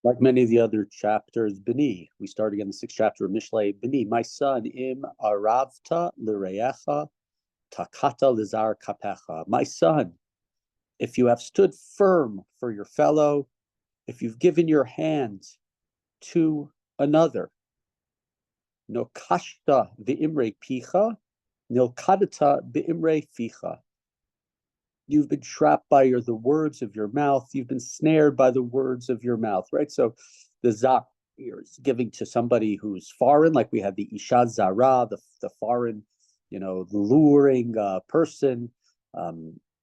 Like many of the other chapters, Bini, we start again the sixth chapter of Mishlei. Bini, my son, im aravta l'reyecha takata lizar kapecha. My son, if you have stood firm for your fellow, if you've given your hand to another, nokashta v'imre picha, nilkadata v'imre ficha. You've been trapped by the words of your mouth. You've been snared by the words of your mouth, right? So the zak is giving to somebody who's foreign, like we had the isha zara, the foreign, the luring person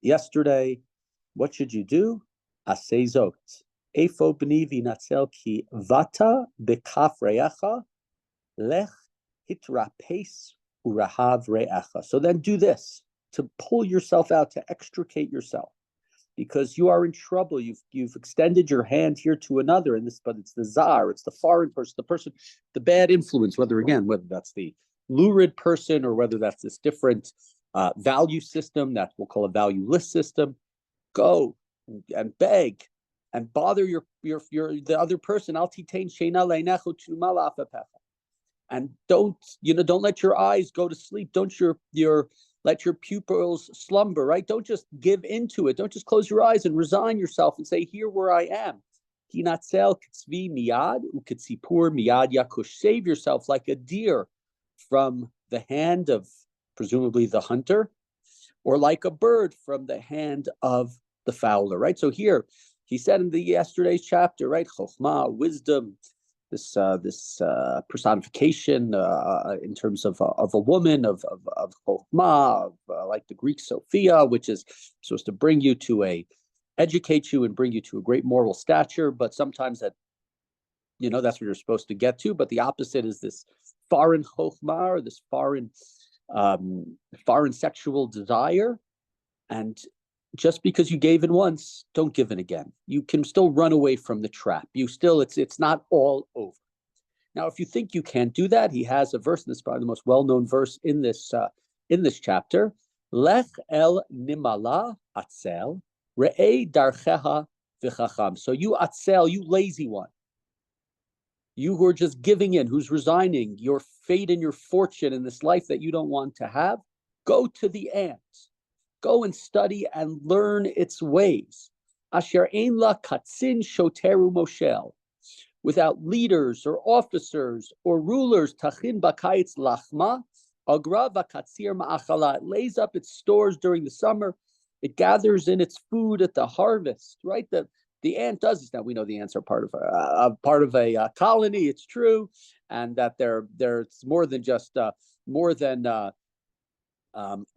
yesterday. What should you do? Asezot. Efo b'ni v'natzel ki vata bekaf re'echa lech hitrapes urahav re'echa. So then do this, to pull yourself out, to extricate yourself, because you are in trouble. You've extended your hand here to another, but it's the czar, it's the foreign person, the bad influence, whether that's the lurid person or whether that's this different value system that we'll call a valueless system. Go and beg and bother the other person. And don't let your eyes go to sleep. Don't let your pupils slumber, right? Don't just give into it. Don't just close your eyes and resign yourself and say, here where I am. Save yourself like a deer from the hand of presumably the hunter, or like a bird from the hand of the fowler, right? So here, he said in the yesterday's chapter, right? Chokhmah, wisdom, this personification in terms of a woman, of chokhmah, like the Greek Sophia, which is supposed to educate you and bring you to a great moral stature. But sometimes that's what you're supposed to get to. But the opposite is this foreign chokhmah, or this foreign sexual desire. And just because you gave in once, don't give in again. You can still run away from the trap. It's not all over. Now, if you think you can't do that, he has a verse, and this is probably the most well-known verse in this chapter. Lech el nimala atzel re'ei darcheha v'chacham. So you atzel, you lazy one, you who are just giving in, who's resigning your fate and your fortune in this life that you don't want to have, go to the ant. Go and study and learn its ways. Asher ein la katzin shoteru moshel. Without leaders or officers or rulers, tachin bakayitz lachma, agra vakatzir ma'achala. It lays up its stores during the summer. It gathers in its food at the harvest, right? The ant does this. Now we know the ants are part of a colony. It's true, and that they're more than just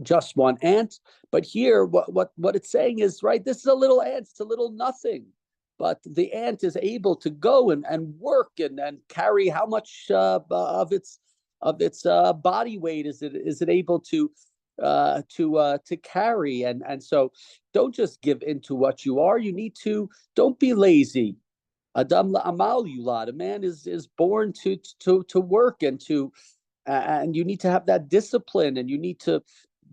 just one ant. But here, what it's saying is, right, this is a little ant, it's a little nothing. But the ant is able to go and work and carry how much of its body weight is it able to carry. And so don't just give into what you are. You need to, don't be lazy. Adam la'amal yulad. A man is born to work and you need to have that discipline, and you need to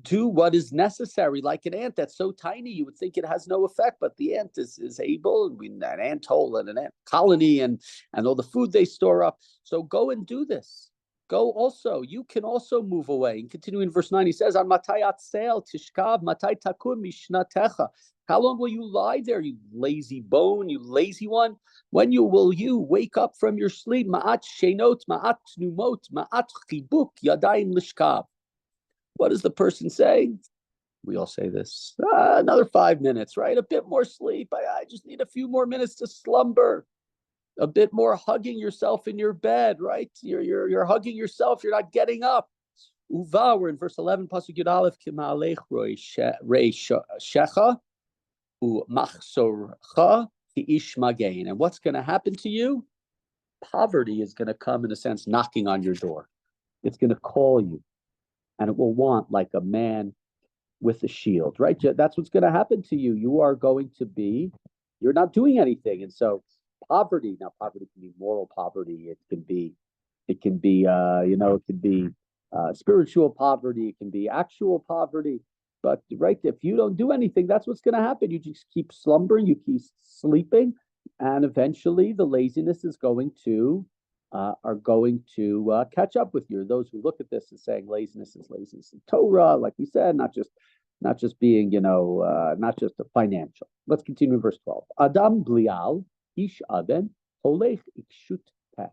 do what is necessary. Like an ant that's so tiny, you would think it has no effect, but the ant is able, an ant hole and an ant colony and all the food they store up. So go and do this. Go also. You can also move away. And continuing in verse 9, he says, "An matai atzel tishkav, matai takum mishnatecha." How long will you lie there, you lazy bone, you lazy one? When will you wake up from your sleep? Ma'at shenot, ma'at numot, ma'at chibuk, yadayim lishkav. What does the person say? We all say this. Another 5 minutes, right? A bit more sleep. I just need a few more minutes to slumber. A bit more hugging yourself in your bed, right? You're hugging yourself. You're not getting up. Uva, we're in verse 11. Pasuk Yud Aleph, Kimalech rei shecha. And what's going to happen to you? Poverty is going to come, in a sense, knocking on your door. It's going to call you, and it will want like a man with a shield, right? That's what's going to happen to you. You're not doing anything. And so poverty can be moral poverty. It can be spiritual poverty. It can be actual poverty. But right, if you don't do anything, that's what's going to happen. You just keep slumbering, you keep sleeping, And eventually the laziness is going to catch up with you. Those who look at this as saying laziness is laziness in Torah, like we said, not just being, not just a financial. Let's continue verse 12. Adam blial, ish aben, holech ikshut peh.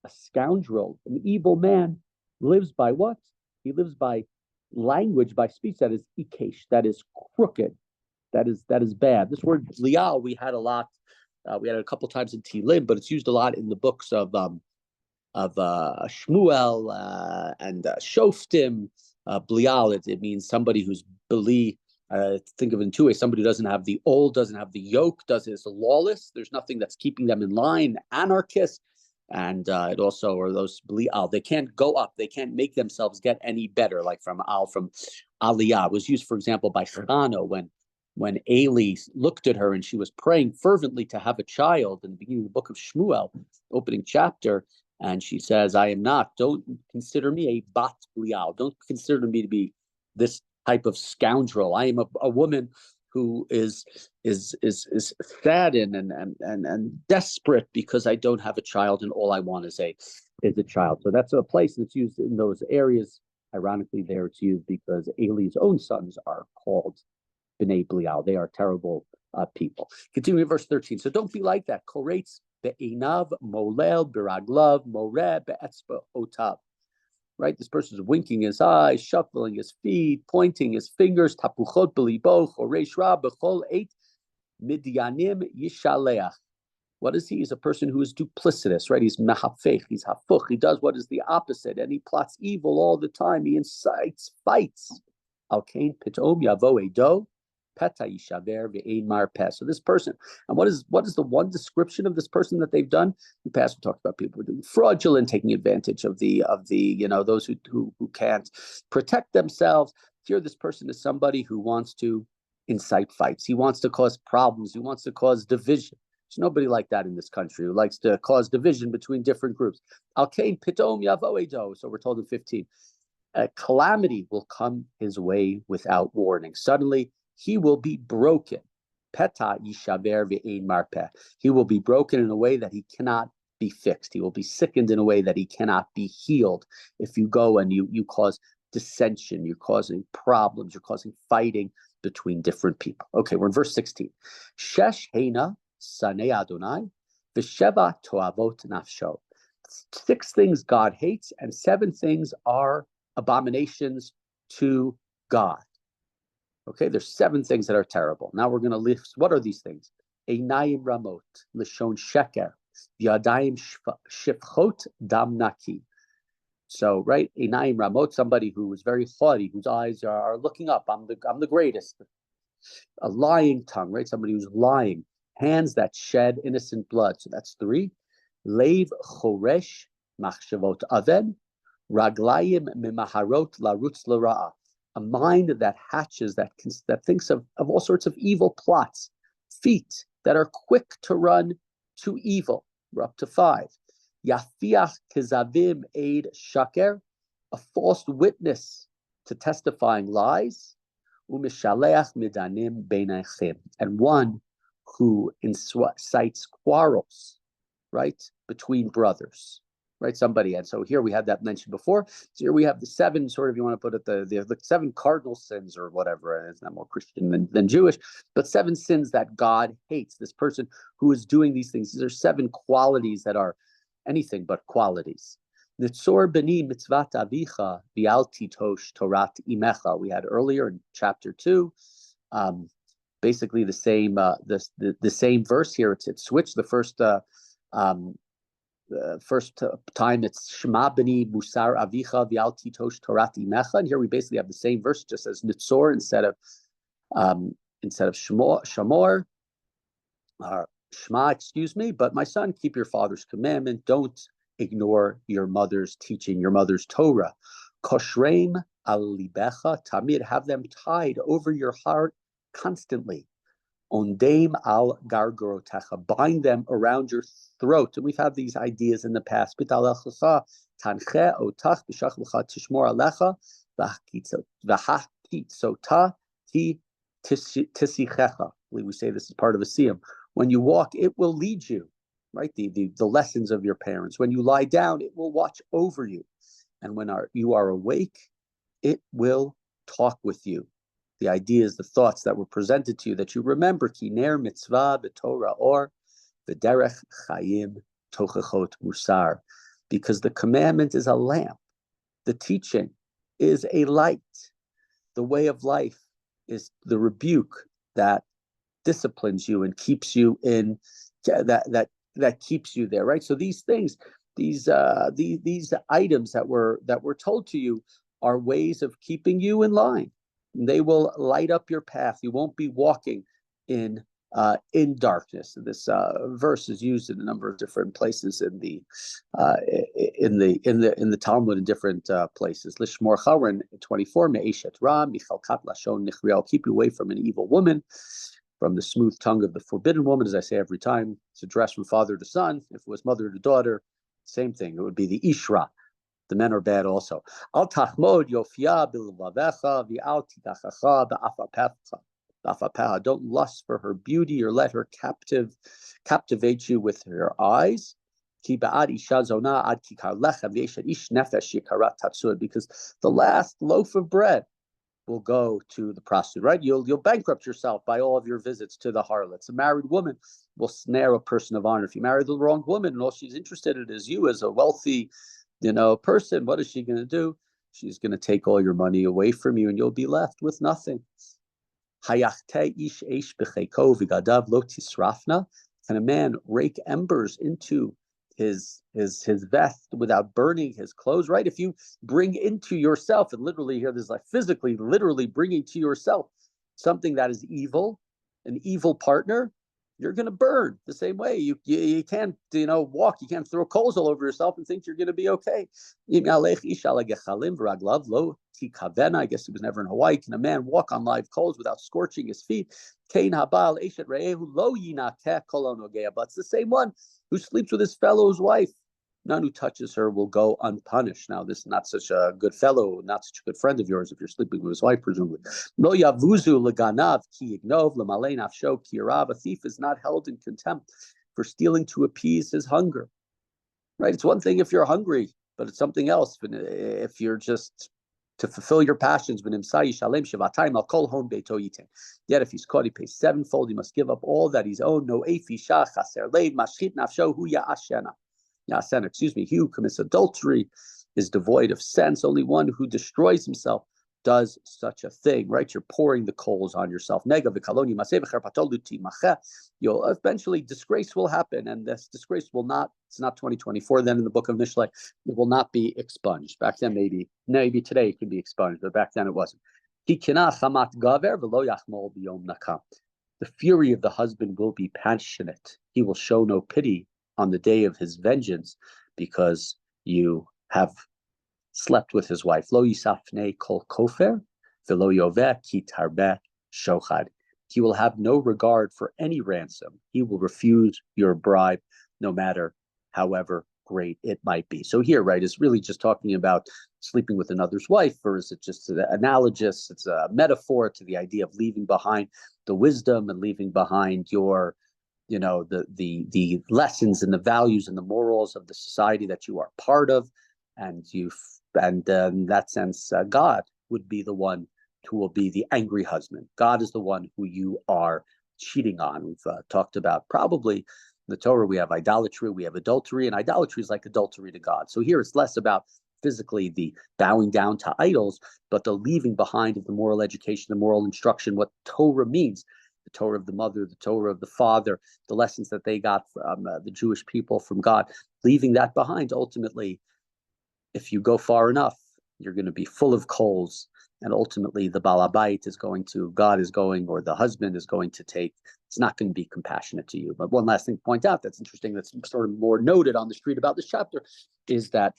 A scoundrel, an evil man, lives by what? He lives by language, by speech that is ikesh, that is crooked, that is bad. This word blial we had a lot. We had it a couple times in Tehillim, but it's used a lot in the books of Shmuel and Shoftim. Blial, it means somebody who's beli. Think of it in two ways: somebody who doesn't have the old, doesn't have the yoke, is lawless. There's nothing that's keeping them in line. Anarchist, and it also are those blial. They can't go up. They can't make themselves get any better. Like from Aliyah, it was used, for example, by Chano when Eli looked at her and she was praying fervently to have a child in the beginning of the book of Shmuel, opening chapter, and she says, I am not, don't consider me a bat blial. Don't consider me to be this type of scoundrel. I am a woman who is saddened and desperate because I don't have a child and all I want is a child. So that's a place that's used in those areas. Ironically, there it's used because Eli's own sons are called B'nai Blial. They are terrible people. Continuing verse 13. So don't be like that. Koretz be'einav molel biraglav more be'etzba otav. Right? This person is winking his eyes, shuffling his feet, pointing his fingers. Tapuchot b'libo choresh ra b'chol eit midyanim yishaleach. What is he? He's a person who is duplicitous, right? He's mahafech, he's hafuch. He does what is the opposite, and he plots evil all the time. He incites fights. Al kain pitom yavo edo. So this person, and what is the one description of this person that they've done? In the past, we talked about people who are doing fraudulent, taking advantage of the those who can't protect themselves. Here, this person is somebody who wants to incite fights. He wants to cause problems. He wants to cause division. There's nobody like that in this country who likes to cause division between different groups. Al kain pitom yavo edo. So we're told in 15, a calamity will come his way without warning. Suddenly, he will be broken. Peta yishaber ve'ein marpeh. He will be broken in a way that he cannot be fixed. He will be sickened in a way that he cannot be healed. If you go and you cause dissension, you're causing problems, you're causing fighting between different people. Okay, we're in verse 16. Shesh heina sanei Adonai v'sheva toavot nafsho. 6 things God hates and 7 things are abominations to God. Okay, there's 7 things that are terrible. Now we're going to list, what are these things? Einayim ramot, lishon sheker, yadayim shifchot dam naki. So, right, Einayim ramot, somebody who is very haughty, whose eyes are looking up. I'm the greatest. A lying tongue, right? Somebody who's lying. Hands that shed innocent blood. So that's 3. Leiv choresh machshavot aven, raglayim mimaharot larutz l'ra'a. A mind that hatches, that thinks of all sorts of evil plots. Feet that are quick to run to evil. We're up to 5. Yafiach kizavim aid shaker, a false witness to testifying lies. Umishaleach midanim beinachem, and one who incites quarrels, right, between brothers. Right, somebody, and so here we had that mentioned before. So here we have the 7, sort of, you want to put it, the 7 cardinal sins or whatever, and it's not more Christian than Jewish, but 7 sins that God hates. This person who is doing these things, these are 7 qualities that are anything but qualities. Nitzor b'ni mitzvat avicha v'al titosh torat imecha. We had earlier in chapter 2, basically the same the same verse here. It's switched. The first time it's Shema B'ni Musar Avicha V'al Titosh Torat Imecha, and here we basically have the same verse, just as Nitzor instead of Shamor, Shema, excuse me. But my son, keep your father's commandment. Don't ignore your mother's teaching, your mother's Torah. Koshreim al libecha tamid, have them tied over your heart constantly. Ondeim al gargorotecha, bind them around your throat. And we've had these ideas in the past. Bitalecha tanche otach b'shachlecha tishmor alecha v'hakitzota ti tisichecha. I believe we say this is part of a siyum. When you walk, it will lead you, right? The lessons of your parents. When you lie down, it will watch over you. And when you are awake, it will talk with you. The ideas, the thoughts that were presented to you, that you remember, ki ner mitzvah b'Torah or v'derech chayim tochachot musar, because the commandment is a lamp. The teaching is a light. The way of life is the rebuke that disciplines you and keeps you in that keeps you there, right? So these things, these items that were told to you are ways of keeping you in line. They will light up your path. You won't be walking in darkness. This verse is used in a number of different places in the Talmud in different places. Lishmor Charon 24 Me'eshet Ra Michalkat Lashon Nichriel. Keep you away from an evil woman, from the smooth tongue of the forbidden woman. As I say every time, it's addressed from father to son. If it was mother to daughter, same thing. It would be the Ishra. The men are bad also. Al tachmod yofia bilvavecha v'al tidachacha ba'afapecha. Don't lust for her beauty or let her captivate you with her eyes. Because the last loaf of bread will go to the prostitute, right? You'll bankrupt yourself by all of your visits to the harlots. A married woman will snare a person of honor. If you marry the wrong woman and all she's interested in is you as a wealthy person, what is she going to do? She's going to take all your money away from you and you'll be left with nothing. Can a man rake embers into his vest without burning his clothes, right? If you bring into yourself, and literally here there's like physically, literally bringing to yourself something that is evil, an evil partner, you're going to burn the same way. You can't, walk. You can't throw coals all over yourself and think you're going to be okay. I guess it was never in Hawaii. Can a man walk on live coals without scorching his feet? But it's the same one who sleeps with his fellow's wife. None who touches her will go unpunished. Now, this is not such a good fellow, not such a good friend of yours if you're sleeping with his wife, presumably. Lo yavuzu leganav ki ignov lemalei nafsho ki yarav. A thief is not held in contempt for stealing to appease his hunger. Right? It's one thing if you're hungry, but it's something else if you're just to fulfill your passions. Yet if he's caught, he pays sevenfold. He must give up all that he's owned. No efisha chaser leid mashchit nafsho hu ya'ashena. He who commits adultery is devoid of sense. Only one who destroys himself does such a thing, right? You're pouring the coals on yourself. You'll eventually, disgrace will happen, and this disgrace will not, it's not 2024 then in the book of Mishlei, it will not be expunged. Back then, maybe today it can be expunged, but back then it wasn't. The fury of the husband will be passionate. He will show no pity on the day of his vengeance, because you have slept with his wife. Lo yisafne kol kofer, velo yoveh ki tarbeh shochad. He will have no regard for any ransom. He will refuse your bribe, no matter however great it might be. So here, right, is really just talking about sleeping with another's wife, or is it just analogous? It's a metaphor to the idea of leaving behind the wisdom and leaving behind your the lessons and the values and the morals of the society that you are part of, and in that sense, God would be the one who will be the angry husband. God is the one who you are cheating on. We've talked about probably in the Torah we have idolatry, we have adultery, and idolatry is like adultery to God. So here it's less about physically the bowing down to idols, but the leaving behind of the moral education, the moral instruction, what Torah means. The Torah of the mother, the Torah of the father, the lessons that they got from the Jewish people from God, leaving that behind. Ultimately, if you go far enough, you're going to be full of coals, and ultimately the balabait is going to, God is going, or the husband is going to take, it's not going to be compassionate to you. But one last thing to point out that's interesting, that's sort of more noted on the street about this chapter, is that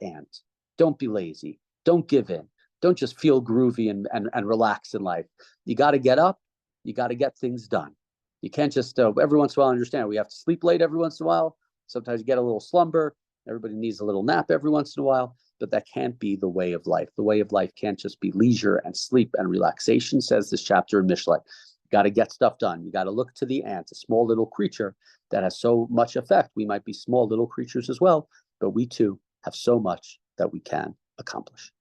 ant. Don't be lazy. Don't give in. Don't just feel groovy and relax in life. You got to get up. You got to get things done. You can't just, every once in a while, understand, we have to sleep late every once in a while. Sometimes you get a little slumber. Everybody needs a little nap every once in a while, but that can't be the way of life. The way of life can't just be leisure and sleep and relaxation, says this chapter in Mishlei. got to get stuff done. You got to look to the ant, a small little creature that has so much effect. We might be small little creatures as well, but we too have so much that we can accomplish.